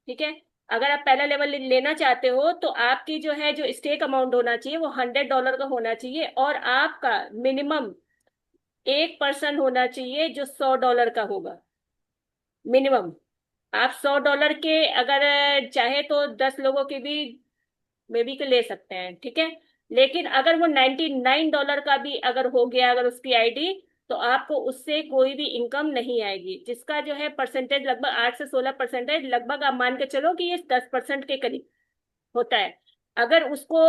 ठीक है। अगर आप पहला लेवल लेना चाहते हो तो आपकी जो है जो स्टेक अमाउंट होना चाहिए वो $100 का होना चाहिए, और आपका मिनिमम एक पर्सन होना चाहिए जो $100 का होगा मिनिमम। आप $100 के अगर चाहे तो 10 लोगों के भी मे बी के ले सकते हैं, ठीक है। लेकिन अगर वो $99 का भी अगर हो गया अगर उसकी आईडी, तो आपको उससे कोई भी इनकम नहीं आएगी, जिसका जो है परसेंटेज लगभग 8 से 16% लगभग। आप मान के चलो कि ये 10% के करीब होता है। अगर उसको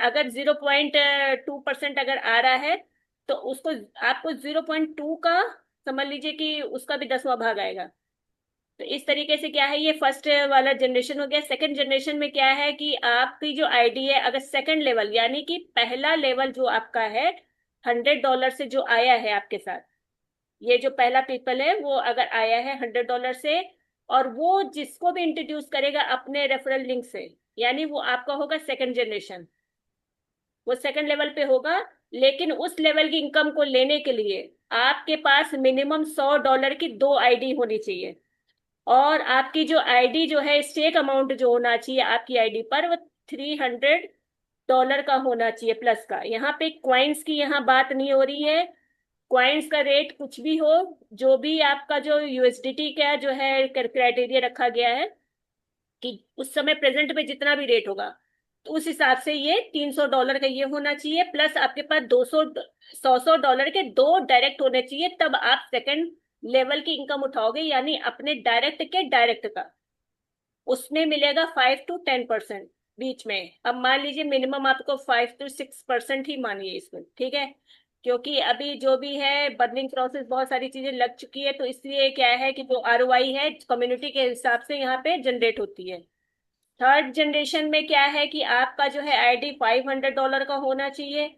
अगर 0.2% अगर आ रहा है, तो उसको आपको 0.2 का समझ लीजिए कि उसका भी 10वां भाग आएगा। तो इस तरीके से क्या है, ये फर्स्ट वाला जनरेशन हो गया। सेकंड जनरेशन में क्या है कि आपकी जो आईडी है अगर सेकंड लेवल, यानी कि पहला लेवल जो आपका है $100 से जो आया है आपके साथ, ये जो पहला पीपल है वो अगर आया है $100 से, और वो जिसको भी इंट्रोड्यूस करेगा अपने रेफरल लिंक से, यानी वो आपका होगा सेकंड जनरेशन, वो सेकंड लेवल पे होगा। लेकिन उस लेवल की इनकम को लेने के लिए आपके पास मिनिमम $100 की दो आईडी होनी चाहिए, और आपकी जो आईडी जो है स्टेक अमाउंट जो होना चाहिए आपकी आईडी पर वो $300 का होना चाहिए प्लस का। यहाँ पे क्वाइंस की यहाँ बात नहीं हो रही है। क्वाइंस का रेट कुछ भी हो, जो भी आपका जो यूएसडीटी का जो है क्राइटेरिया रखा गया है कि उस समय प्रेजेंट में जितना भी रेट होगा, तो उस हिसाब से ये $300 का ये होना चाहिए, प्लस आपके पास 100 के दो डायरेक्ट होने चाहिए, तब आप सेकंड लेवल की इनकम उठाओगे, यानी अपने डायरेक्ट के डायरेक्ट का उसमें मिलेगा 5 to 10% बीच में। अब मान लीजिए मिनिमम आपको 5 to 6% ही मानिए इसमें, ठीक है। क्योंकि अभी जो भी है बर्निंग प्रोसेस बहुत सारी चीजें लग चुकी है, तो इसलिए क्या है कि जो आरओआई है कम्युनिटी के हिसाब से यहाँ पे जनरेट होती है। थर्ड जनरेशन में क्या है कि आपका जो है आईडी $500 का होना चाहिए,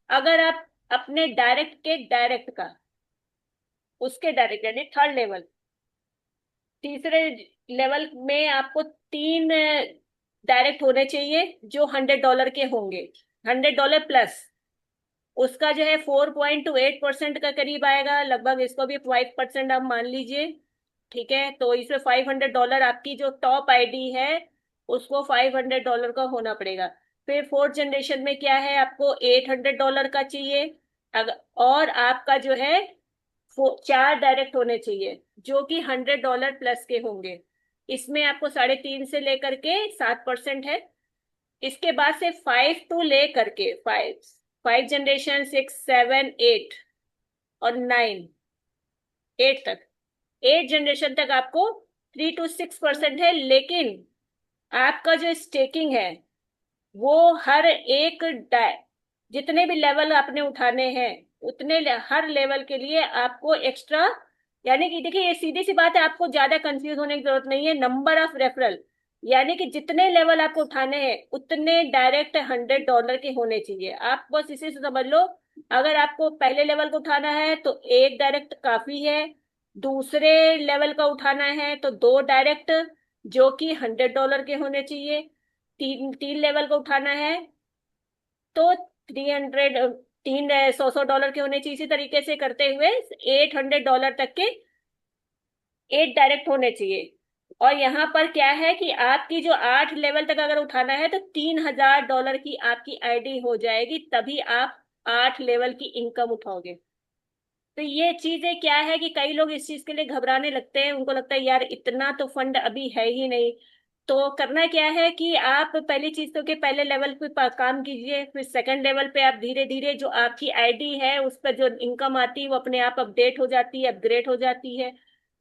अगर आप अपने डायरेक्ट के डायरेक्ट का उसके डायरेक्ट, यानी थर्ड लेवल। तीसरे लेवल में आपको तीन डायरेक्ट होने चाहिए जो $100 के होंगे, $100 प्लस। उसका जो है 4.28% का करीब आएगा लगभग, इसको भी 5% आप मान लीजिए, ठीक है। तो इसमें $500 आपकी जो टॉप आईडी है उसको $500 का होना पड़ेगा। फिर फोर्थ जनरेशन में क्या है, आपको $800 का चाहिए। अगर और आपका जो है चार डायरेक्ट होने चाहिए जो कि $100 प्लस के होंगे। इसमें आपको 3.5 से लेकर के 7% है। इसके बाद से 5 to ले करके फाइव फाइव जनरेशन 6, 7, 8 और 8 तक, 8 जनरेशन तक आपको 3 to 6% है। लेकिन आपका जो स्टेकिंग है वो हर एक जितने भी लेवल आपने उठाने हैं उतने हर लेवल के लिए आपको एक्स्ट्रा, यानी कि देखिए ये सीधी सी बात है, आपको ज्यादा कंफ्यूज होने की जरूरत नहीं है। नंबर ऑफ रेफरल, यानी कि जितने लेवल आपको उठाने हैं उतने डायरेक्ट $100 के होने चाहिए। आप बस इसी से समझ लो, अगर आपको पहले लेवल को उठाना है तो एक डायरेक्ट काफी है, दूसरे लेवल का उठाना है तो दो डायरेक्ट जो कि $100 के होने चाहिए, तीन तीन लेवल को उठाना है तो 300, तीन $100 के होने चाहिए। इसी तरीके से करते हुए $800 तक के 8 डायरेक्ट होने चाहिए। और यहाँ पर क्या है कि आपकी जो 8 लेवल तक अगर उठाना है तो $3000 की आपकी आईडी हो जाएगी, तभी आप 8 लेवल की इनकम उठाओगे। तो ये चीजें क्या है कि कई लोग इस चीज के लिए घबराने लगते हैं, उनको लगता है यार इतना तो फंड अभी है ही नहीं। तो करना क्या है कि आप पहली चीज तो कि पहले लेवल पे काम कीजिए, फिर सेकंड लेवल पे आप धीरे धीरे जो आपकी आईडी है उस पर जो इनकम आती है वो अपने आप अपडेट हो जाती है, अपग्रेड हो जाती है।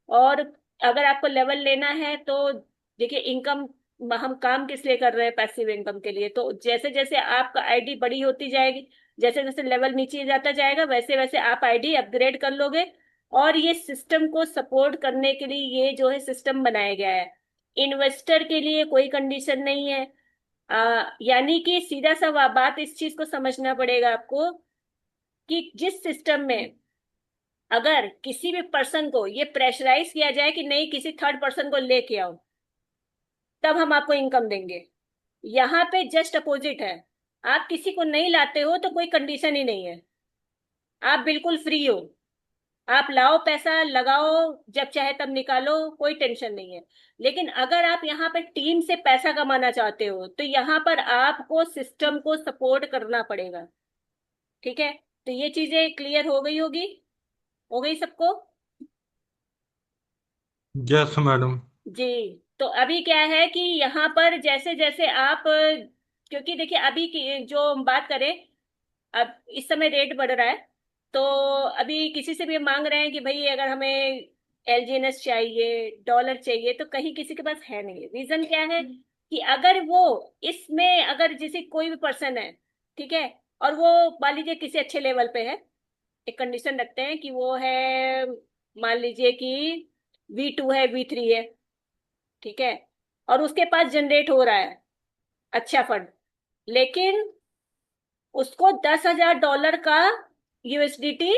और अगर आपको लेवल लेना है तो देखिए इनकम, हम काम किस लिए कर रहे हैं, पैसिव इनकम के लिए। तो जैसे जैसे आपका आईडी बड़ी होती जाएगी, जैसे जैसे लेवल नीचे जाता जाएगा वैसे वैसे आप आईडी अपग्रेड कर लोगे। और ये सिस्टम को सपोर्ट करने के लिए ये जो है सिस्टम बनाया गया है। इन्वेस्टर के लिए कोई कंडीशन नहीं है। यानी कि सीधा सा बात इस चीज को समझना पड़ेगा आपको कि जिस सिस्टम में अगर किसी भी पर्सन को ये प्रेशराइज किया जाए कि नहीं किसी थर्ड पर्सन को लेके आओ तब हम आपको इनकम देंगे, यहाँ पे जस्ट अपोजिट है। आप किसी को नहीं लाते हो तो कोई कंडीशन ही नहीं है, आप बिल्कुल फ्री हो। आप लाओ पैसा लगाओ, जब चाहे तब निकालो, कोई टेंशन नहीं है। लेकिन अगर आप यहाँ पर टीम से पैसा कमाना चाहते हो तो यहाँ पर आपको सिस्टम को सपोर्ट करना पड़ेगा। ठीक है, तो ये चीजें क्लियर हो गई होगी, हो गई सबको? Yes madam. जी। तो अभी क्या है कि यहाँ पर जैसे जैसे आप, क्योंकि देखिए अभी की जो हम बात करें, अब इस समय रेट बढ़ रहा है, तो अभी किसी से भी हम मांग रहे हैं कि भाई अगर हमें एलजीएनएस चाहिए, डॉलर चाहिए, तो कहीं किसी के पास है नहीं। रीजन क्या है कि अगर वो इसमें, अगर जैसे कोई भी पर्सन है, ठीक है, और वो मान लीजिए किसी अच्छे लेवल पे है, एक कंडीशन रखते हैं कि वो है, मान लीजिए कि V2 है, V3 है, ठीक है, और उसके पास जनरेट हो रहा है अच्छा फंड, लेकिन उसको $10,000 का यूएसडीटी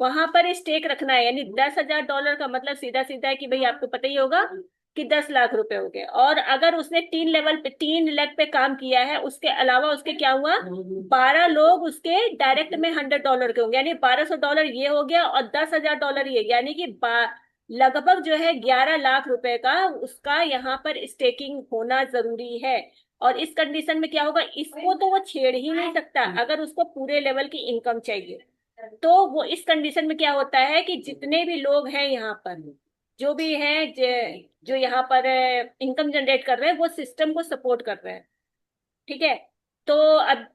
वहां पर स्टेक रखना है। यानी $10,000 का मतलब सीधा सीधा है कि भाई आपको पता ही होगा कि 10 लाख रुपए हो गए। और अगर उसने 3 लेवल पे, 3 लेग पे काम किया है, उसके अलावा उसके क्या हुआ, 12 लोग उसके डायरेक्ट में $100 के होंगे, यानी $1,200 ये हो गया और $10,000 ये, यानी कि लगभग जो है 11 लाख रुपए का उसका यहाँ पर स्टेकिंग होना जरूरी है। और इस कंडीशन में क्या होगा, इसको तो वो छेड़ ही नहीं सकता अगर उसको पूरे लेवल की इनकम चाहिए। तो वो इस कंडीशन में क्या होता है कि जितने भी लोग हैं यहाँ पर, जो भी हैं, जो यहाँ पर इनकम जनरेट कर रहे हैं, वो सिस्टम को सपोर्ट कर रहे हैं। ठीक है। तो अब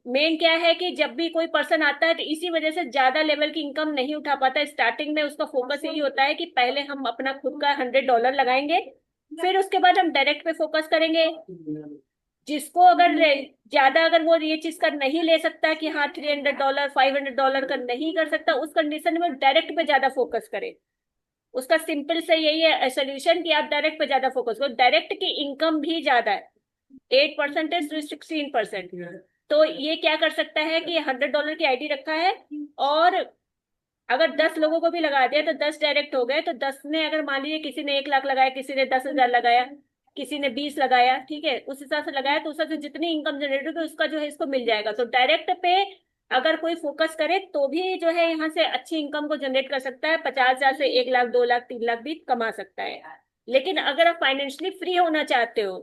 मेन क्या है कि जब भी कोई पर्सन आता है तो इसी वजह से ज्यादा लेवल की इनकम नहीं उठा पाता। स्टार्टिंग में उसका फोकस यही होता है कि पहले हम अपना खुद का $100 लगाएंगे, फिर उसके बाद हम डायरेक्ट पे फोकस करेंगे। जिसको अगर ज्यादा, अगर वो ये चीज का नहीं ले सकता कि हाँ $300 $500 का नहीं कर सकता, उस कंडीशन में डायरेक्ट पे ज्यादा फोकस करे। उसका सिंपल से यही है सोल्यूशन कि आप डायरेक्ट पे ज्यादा फोकस करो। डायरेक्ट की इनकम भी ज्यादा है, 8% टू 16%। तो ये क्या कर सकता है कि $100 की आईडी रखा है, और अगर 10 लोगों को भी लगा दिया तो 10 डायरेक्ट हो गए। तो 10 ने, अगर मान लीजिए किसी ने 1 लाख लगाया, किसी ने 10,000 लगाया, किसी ने 20 लगाया, ठीक है, उस हिसाब से लगाया, तो उससे जितनी इनकम जनरेट होगी उसका जो है इसको मिल जाएगा। तो डायरेक्ट पे अगर कोई फोकस करे तो भी जो है यहाँ से अच्छी इनकम को जनरेट कर सकता है, 50,000 से 1 लाख, 2 लाख, 3 लाख भी कमा सकता है। लेकिन अगर आप फाइनेंशियली फ्री होना चाहते हो,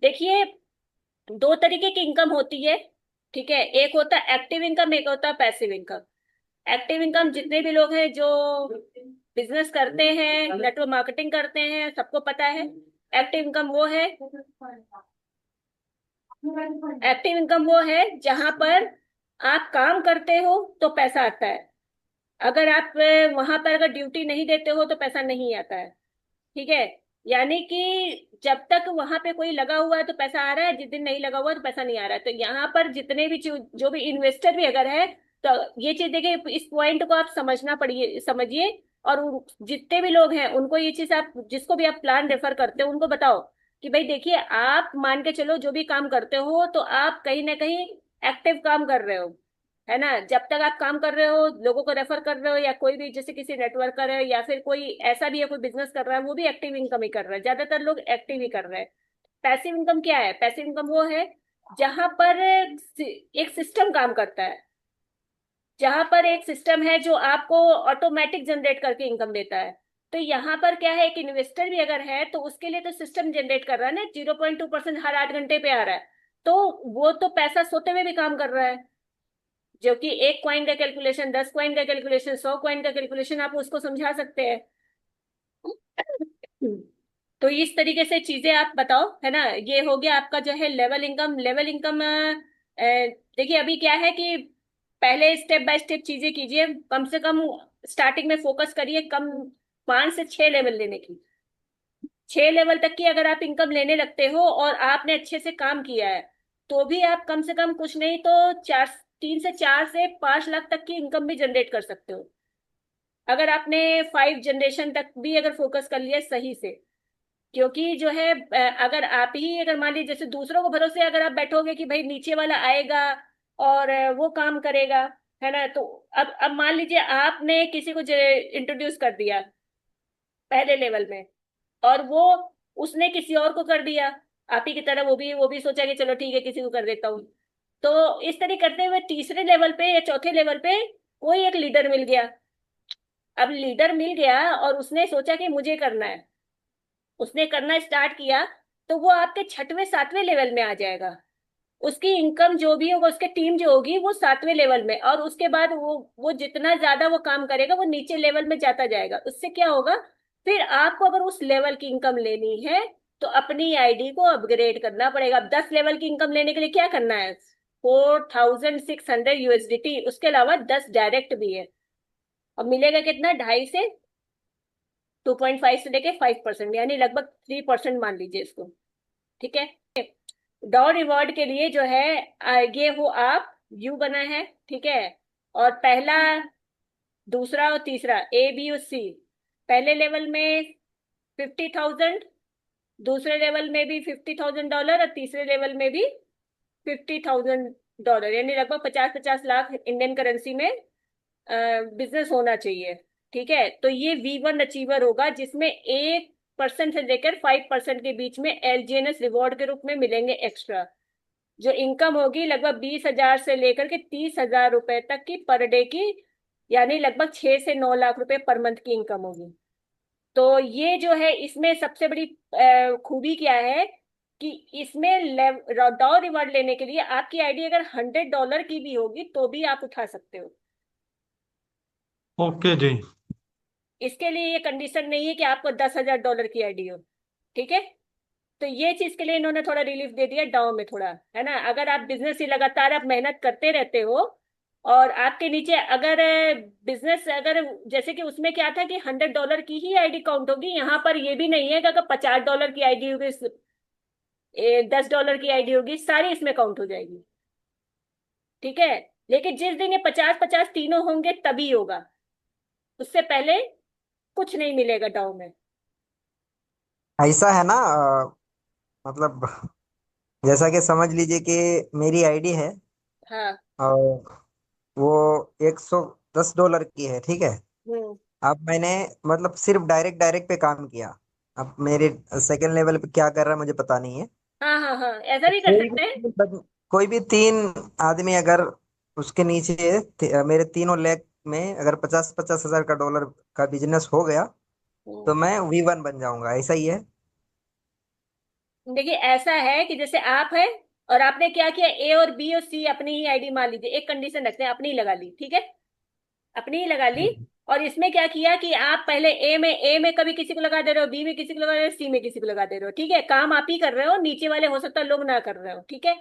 देखिए, दो तरीके की इनकम होती है। ठीक है, एक होता है एक्टिव इनकम, एक होता है पैसिव इनकम। एक्टिव इनकम जितने भी लोग हैं जो बिजनेस करते हैं, नेटवर्क मार्केटिंग करते हैं, सबको पता है। एक्टिव इनकम वो है, एक्टिव इनकम वो है जहां पर आप काम करते हो तो पैसा आता है। अगर आप वहां पर अगर ड्यूटी नहीं देते हो तो पैसा नहीं आता है। ठीक है, यानी कि जब तक वहां पे कोई लगा हुआ है तो पैसा आ रहा है, जिस दिन नहीं लगा हुआ है तो पैसा नहीं आ रहा है। तो यहाँ पर जितने भी जो भी इन्वेस्टर भी अगर है, तो ये चीज देखिए, इस पॉइंट को आप समझना पड़िए, समझिए। और जितने भी लोग हैं उनको ये चीज, आप जिसको भी आप प्लान रेफर करते हो उनको बताओ कि भाई देखिए, आप मान के चलो जो भी काम करते हो तो आप कहीं ना कहीं एक्टिव काम कर रहे हो, है ना। जब तक आप काम कर रहे हो, लोगों को रेफर कर रहे हो, या कोई भी जैसे किसी नेटवर्कर है, या फिर कोई ऐसा भी है कोई बिजनेस कर रहा है, वो भी एक्टिव इनकम ही कर रहा है। ज्यादातर लोग एक्टिव ही कर रहे हैं। पैसिव इनकम क्या है? पैसिव इनकम वो है जहां पर एक सिस्टम काम करता है, जहां पर एक सिस्टम है जो आपको ऑटोमेटिक जनरेट करके इनकम देता है। तो यहाँ पर क्या है, एक इन्वेस्टर भी अगर है तो उसके लिए तो सिस्टम जनरेट कर रहा है ना, 0.2% हर 8 घंटे पे आ रहा है। तो वो तो पैसा सोते हुए भी काम कर रहा है, जो कि एक कॉइन का कैलकुलेशन, 10 कॉइन का कैलकुलेशन, 100 कॉइन का कैलकुलेशन आप उसको समझा सकते हैं। तो इस तरीके से चीजें आप बताओ, है ना। ये हो गया आपका जो है लेवल इनकम। लेवल इनकम देखिए अभी क्या है कि पहले स्टेप बाय स्टेप चीजें कीजिए, कम से कम स्टार्टिंग में फोकस करिए कम 5 से 6 लेवल लेने की। 6 लेवल तक की अगर आप इनकम लेने लगते हो और आपने अच्छे से काम किया है, तो भी आप कम से कम कुछ नहीं तो 3 से 4 से 5 लाख तक की इनकम भी जनरेट कर सकते हो, अगर आपने 5 जनरेशन तक भी अगर फोकस कर लिया सही से। क्योंकि जो है अगर आप ही, अगर मान लीजिए जैसे दूसरों को भरोसे अगर आप बैठोगे कि भाई नीचे वाला आएगा और वो काम करेगा, है ना, तो अब मान लीजिए आपने किसी को इंट्रोड्यूस कर दिया पहले लेवल में, और वो उसने किसी और को कर दिया आप ही की तरह, वो भी सोचा कि चलो ठीक है किसी को कर देता हूँ। तो इस तरह करते हुए तीसरे लेवल पे या चौथे लेवल पे कोई एक लीडर मिल गया, अब लीडर मिल गया और उसने सोचा कि मुझे करना है, उसने करना स्टार्ट किया, तो वो आपके छठवें सातवें लेवल में आ जाएगा। उसकी इनकम जो भी होगा, उसके टीम जो होगी वो सातवें लेवल में, और उसके बाद वो जितना ज्यादा वो काम करेगा वो नीचे लेवल में जाता जाएगा। उससे क्या होगा, फिर आपको अगर उस लेवल की इनकम लेनी है तो अपनी आईडी को अपग्रेड करना पड़ेगा। अब 10 लेवल की इनकम लेने के लिए क्या करना है, 4600 USDT, उसके अलावा 10 डायरेक्ट भी है। अब मिलेगा कितना, 2.5 से 2.5 से लेके 5%, यानी लगभग 3% मान लीजिए इसको। ठीक है। डॉ रिवॉर्ड के लिए जो है ये हो आप यू बना है, ठीक है। और पहला, दूसरा और तीसरा, ए बी और सी, पहले लेवल में 50,000, दूसरे लेवल में भी $50,000, और तीसरे लेवल में भी $50,000, यानी लगभग 50-50 लाख इंडियन करेंसी में बिजनेस होना चाहिए। ठीक है, तो ये V1 अचीवर होगा, जिसमें 1% से लेकर 5% के बीच में एलजीएनएस रिवॉर्ड के रूप में मिलेंगे एक्स्ट्रा। जो इनकम होगी लगभग 20,000 से लेकर के 30,000 रुपए तक की पर डे की, यानी लगभग 6 से 9 लाख रुपए पर मंथ की इनकम होगी। तो ये जो है इसमें सबसे बड़ी खूबी क्या है कि इसमें डॉ रिवॉर्ड लेने के लिए आपकी आईडी अगर $100 की भी होगी तो भी आप उठा सकते हो। ओके जी। इसके लिए ये कंडीशन नहीं है कि आपको $10,000 की आईडी हो। ठीक है। तो ये चीज के लिए इन्होंने थोड़ा रिलीफ दे दिया डाउन में थोड़ा, है ना। अगर आप बिजनेस ही लगातार आप मेहनत करते रहते हो, और आपके नीचे अगर बिजनेस, अगर जैसे कि उसमें क्या था कि $100 की ही आईडी काउंट होगी, यहाँ पर ये भी नहीं है कि अगर $50 की आईडी होगी, $10 की आईडी होगी, सारी इसमें काउंट हो जाएगी। ठीक है। लेकिन जिस दिन ये 50-50 तीनों होंगे तभी होगा, उससे पहले कुछ नहीं मिलेगा डाउन में। ऐसा है ना, मतलब जैसा कि समझ लीजिए कि मेरी आईडी है हाँ। और वो $110 की है, ठीक है। हम्म। अब मैंने मतलब सिर्फ डायरेक्ट डायरेक्ट पे काम किया। अब मेरे सेकंड लेवल पे क्या कर रहा है मुझे पता नहीं है। हाँ हाँ हाँ, ऐसा भी कर कोई सकते हैं। भी कोई भी तीन आदमी अगर उसके नीचे मेरे तीनों लेग में अगर 50-50 हजार का डॉलर का बिजनेस हो गया हम्म। तो मैं V1 बन जाऊंगा, ऐसा ही है। देखिए ऐसा है कि जैसे आप है, और आपने क्या किया, ए और बी और सी अपनी ही आईडी मान लीजिए, एक कंडीशन रखते हैं, अपनी ही लगा ली, ठीक है, अपनी ही लगा ली। और इसमें क्या किया कि आप पहले ए में कभी किसी को लगा दे रहे हो, बी में किसी को लगा दे रहे हो, सी में किसी को लगा दे रहे हो। ठीक है, काम आप ही कर रहे हो, नीचे वाले हो सकता है लोग ना कर रहे हो। ठीक है।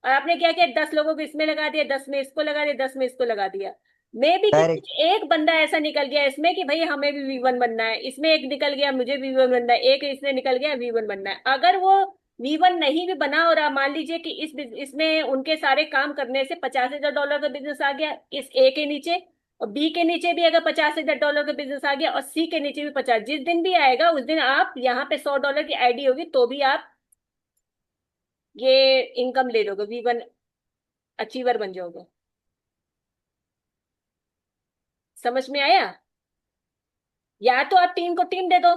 और आपने क्या किया, 10 लोगों को इसमें लगा दिया, 10 में इसको लगा दिया, 10 में इसको लगा दिया। मे भी कि डायरेक्ट। कुछ एक बंदा ऐसा निकल गया इसमें कि भाई हमें भी V1 बनना है, इसमें एक निकल गया मुझे V1 बनना है, एक इसने निकल गया V1 बनना है। अगर वो V1 नहीं भी बना, और आप मान लीजिए कि इसमें उनके सारे काम करने से $50,000 का बिजनेस आ गया इस ए के नीचे, और बी के नीचे भी अगर $50,000 का बिजनेस आ गया, और सी के नीचे भी 50, जिस दिन भी आएगा उस दिन आप यहाँ पे $100 की आईडी होगी तो भी आप ये इनकम ले लोगे, V1 अचीवर बन जाओगे। समझ में आया। या तो आप टीम को टीम दे दो,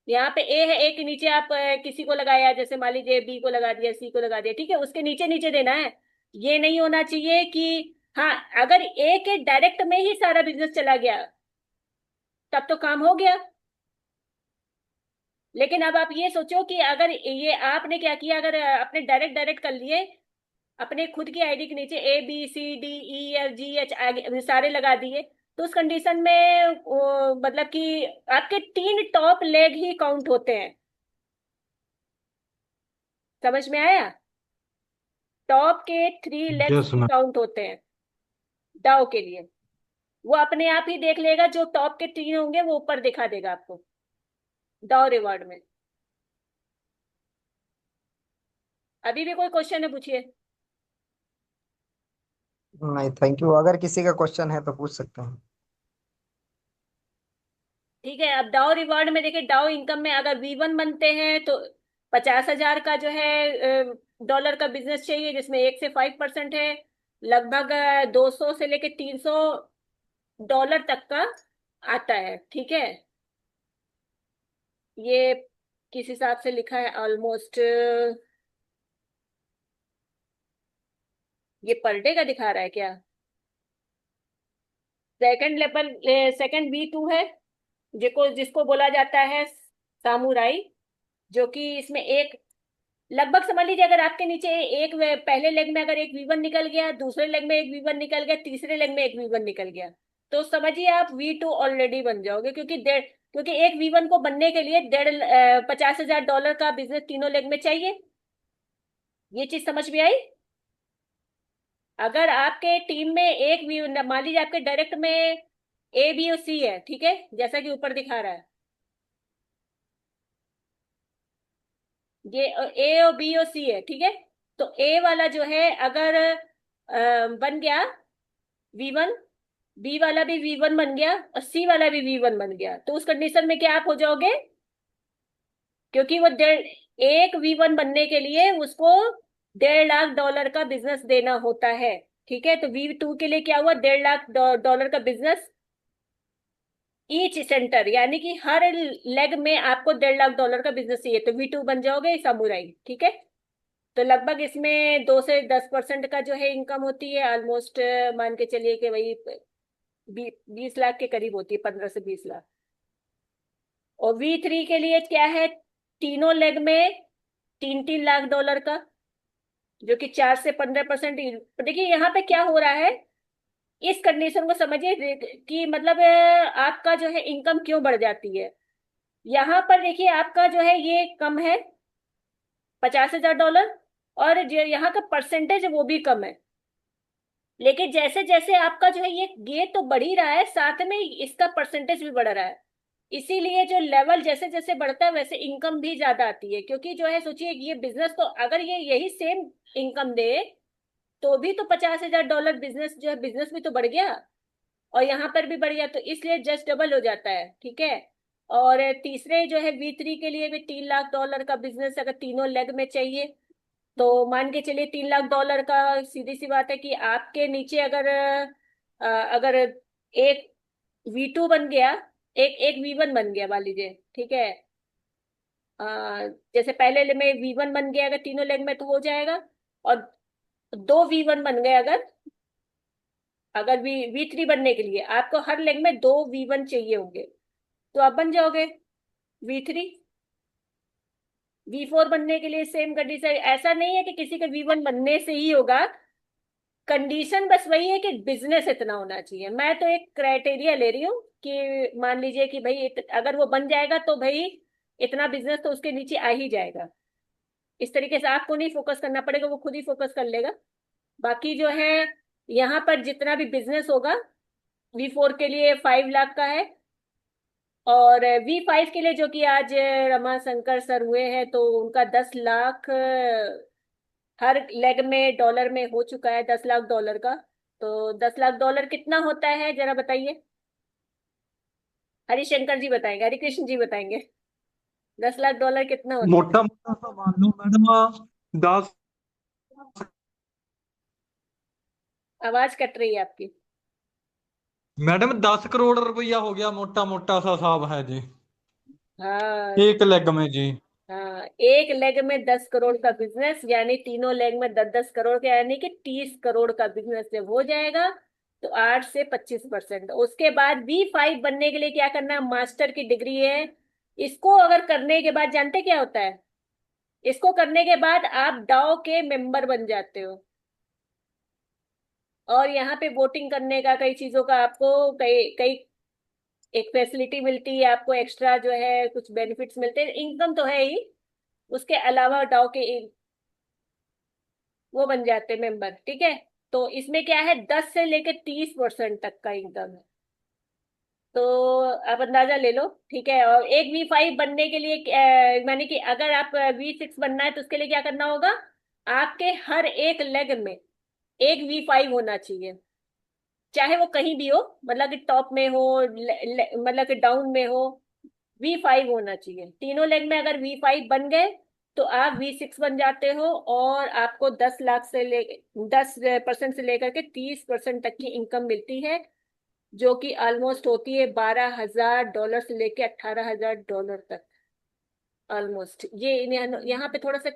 यहाँ पे ए है, ए के नीचे आप किसी को लगाया, जैसे मान लीजिए बी को लगा दिया, सी को लगा दिया, ठीक है, उसके नीचे नीचे देना है। ये नहीं होना चाहिए कि, हाँ, अगर ए के डायरेक्ट में ही सारा बिजनेस चला गया तब तो काम हो गया। लेकिन अब आप ये सोचो कि अगर ये आपने क्या किया, अगर आपने डायरेक्ट डायरेक्ट कर लिए, अपने खुद की आईडी के नीचे ABCDEFGH आगे सारे लगा दिए, तो उस कंडीशन में मतलब कि आपके 3 टॉप लेग ही काउंट होते हैं। समझ में आया। टॉप के 3 legs yes he ma'am. Count होते हैं डाउ के लिए। वो अपने आप ही देख लेगा, जो टॉप के 3 होंगे वो ऊपर दिखा देगा आपको डाउ रिवॉर्ड में। अभी भी कोई क्वेश्चन है, पूछिए। नहीं, थैंक यू। अगर किसी का क्वेश्चन है तो पूछ सकते हैं। ठीक है। अब डाउ रिवॉर्ड में देखिए, डाउ इनकम में अगर V1 बनते हैं तो 50,000 का जो है डॉलर का बिजनेस चाहिए, जिसमें 1 से 5% है, लगभग 200 से लेके $300 तक का आता है। ठीक है। ये किस हिसाब से लिखा है, ऑलमोस्ट ये पर डे का दिखा रहा है क्या। सेकंड लेवल, सेकंड V2 है, जिसको जिसको बोला जाता है सामुराई, जो कि इसमें एक, लगभग समझ लीजिए अगर आपके नीचे एक पहले लेग में अगर एक वी वन निकल गया, दूसरे लेग में एक वी वन निकल गया, तीसरे लेग में एक वी वन निकल गया, तो समझिए आप वी टू ऑलरेडी बन जाओगे, क्योंकि एक वी वन को बनने के लिए 50,000 डॉलर का बिजनेस तीनों लेग में चाहिए। ये चीज समझ में आई? अगर आपके टीम में एक वी, मान लीजिए आपके डायरेक्ट में ए बी और सी है, ठीक है, जैसा कि ऊपर दिखा रहा है, ये ए और बी और सी है, ठीक है। तो ए वाला जो है अगर बन गया वी वन, बी वाला भी वी वन बन गया और सी वाला भी वी वन बन गया, तो उस कंडीशन में क्या आप हो जाओगे, क्योंकि वो एक वी वन बनने के लिए उसको 1.5 लाख डॉलर का बिजनेस देना होता है, ठीक है। तो वी टू के लिए क्या हुआ, 1.5 लाख डॉलर का बिजनेस ईच सेंटर, यानी कि हर लेग में आपको 1.5 लाख डॉलर का बिजनेस चाहिए, तो वी टू बन जाओगे सामुराई, ठीक है। तो लगभग इसमें 2 से 10% का जो है इनकम होती है, ऑलमोस्ट मान के चलिए कि वही 20 लाख के करीब होती है, 15 से 20 लाख। और वी थ्री के लिए क्या है, तीनों लेग में 3-3 लाख डॉलर का, जो कि 4 से 15%। देखिए यहाँ पे क्या हो रहा है, इस कंडीशन को समझिए कि मतलब आपका जो है इनकम क्यों बढ़ जाती है। यहाँ पर देखिए आपका जो है ये कम है, 50,000 डॉलर, और जो यहाँ का परसेंटेज है वो भी कम है। लेकिन जैसे जैसे आपका जो है ये तो बढ़ ही रहा है, साथ में इसका परसेंटेज भी बढ़ रहा है। इसीलिए जो लेवल जैसे जैसे बढ़ता है वैसे इनकम भी ज्यादा आती है, क्योंकि जो है सोचिए ये बिजनेस तो अगर ये यही सेम इनकम दे तो भी तो 50,000 डॉलर बिजनेस जो है, बिजनेस भी तो बढ़ गया और यहाँ पर भी बढ़ गया, तो इसलिए जस्ट डबल हो जाता है, ठीक है। और तीसरे जो है वी थ्री के लिए भी 3 लाख डॉलर का बिजनेस अगर तीनों लेग में चाहिए, तो मान के चलिए 3 लाख डॉलर का, सीधी सी बात है कि आपके नीचे अगर एक वी टू बन गया, एक एक वी वन बन गया मान लीजिए, ठीक है। अ, जैसे पहले में वी वन बन गया अगर तीनों लेग में तो हो जाएगा, और दो वी वन बन गए अगर, वी वी थ्री बनने के लिए आपको हर लेग में दो वी वन चाहिए होंगे, तो आप बन जाओगे वी थ्री। वी फोर बनने के लिए सेम कंडीशन, ऐसा नहीं है कि किसी का वी वन बनने से ही होगा, कंडीशन बस वही है कि बिजनेस इतना होना चाहिए। मैं तो एक क्राइटेरिया ले रही हूँ कि मान लीजिए कि भाई अगर वो बन जाएगा तो भाई इतना बिजनेस तो उसके नीचे आ ही जाएगा। इस तरीके से आपको नहीं फोकस करना पड़ेगा, वो खुद ही फोकस कर लेगा। बाकी जो है यहाँ पर जितना भी बिजनेस होगा, वी फोर के लिए 5 लाख का है, और वी फाइव के लिए जो कि आज रमा शंकर सर हुए हैं तो उनका 10 लाख हर लेग में डॉलर में हो चुका है, 10 लाख डॉलर का। तो 10 लाख डॉलर कितना होता है जरा बताइए, हरिशंकर जी बताएंगे, हरिकृष्ण जी बताएंगे, 10 लाख डॉलर कितना होता है। मोटा मोटा सा मान लो मैडम, 10। आवाज कट रही है आपकी। मैडम 10 करोड़ रुपया हो गया, मोटा मोटा सा हिसाब है जी, हाँ। एक लेग में जी। हाँ, एक लेग में 10 करोड़ का बिजनेस, यानी तीनों लेग में 10-10 करोड़ का, यानी कि 30 करोड़ का बिजनेस जब हो जाएगा तो 8 से 25%। उसके बाद बी फाइव बनने के लिए क्या करना है, मास्टर की डिग्री है। इसको अगर करने के बाद जानते क्या होता है, इसको करने के बाद आप डाओ के मेंबर बन जाते हो, और यहाँ पे वोटिंग करने का, कई चीजों का आपको कई कई एक फैसिलिटी मिलती है आपको, एक्स्ट्रा जो है कुछ बेनिफिट्स मिलते हैं, इनकम तो है ही, उसके अलावा डाउ के वो बन जाते हैं मेंबर, ठीक है। तो इसमें क्या है, 10 से लेकर 30% तक का इनकम है। तो आप अंदाजा ले लो, ठीक है। और एक वी फाइव बनने के लिए माने कि अगर आप वी सिक्स बनना है तो उसके लिए क्या करना होगा, आपके हर एक लेग में एक वी फाइव होना चाहिए, चाहे वो कहीं भी हो, मतलब कि टॉप में हो, मतलब कि डाउन में हो, वी फाइव होना चाहिए। तीनों लेग में अगर वी फाइव बन गए तो आप वी सिक्स बन जाते हो, और आपको 10 लाख से ले 10% से लेकर के 30% तक की इनकम मिलती है, जो कि ऑलमोस्ट होती है 12,000 डॉलर से लेके 18,000 डॉलर तक ऑलमोस्ट। ये यहाँ पे थोड़ा सा